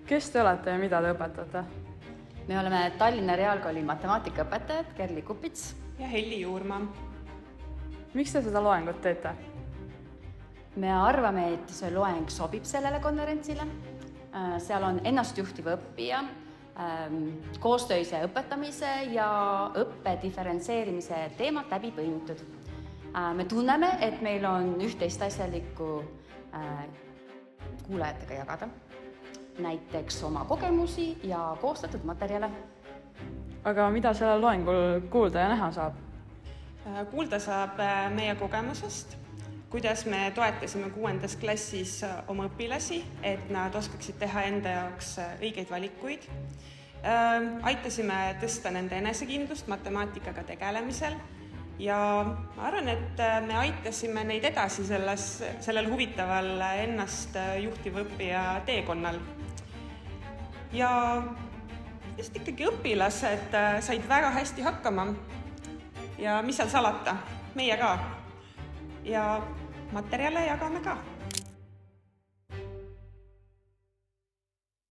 Kes te olete ja mida te õpetate? Me oleme Tallinna Reaalkooli matemaatikaõpetajad Kerli Kupits ja Helli Juurma. Miks te seda loengut teete? Me arvame, et see loeng sobib sellele konverentsile. Seal on ennastjuhtiva õppija, koostöise õpetamise ja õppe diferentseerimise teemad läbi põimitud. Me tunneme, et meil on üht-teist asjalikku kuulajatega jagada, näiteks oma kogemusi ja koostatud materjale. Aga mida sellel loengul kuulda ja näha saab? Kuulda saab meie kogemusest, kuidas me toetasime 6. klassis oma õpilasi, et nad oskaksid teha enda jaoks õigeid valikuid. Aitasime tõsta nende enesekindlust matemaatikaga tegelemisel ja ma arvan, et me aitasime neid edasi sellel huvitaval ennast juhtiva õppija teekonnal. Ja just ikkagi õpilased said väga hästi hakkama ja mis seal salata, meie ka. Ja materjale jagame ka.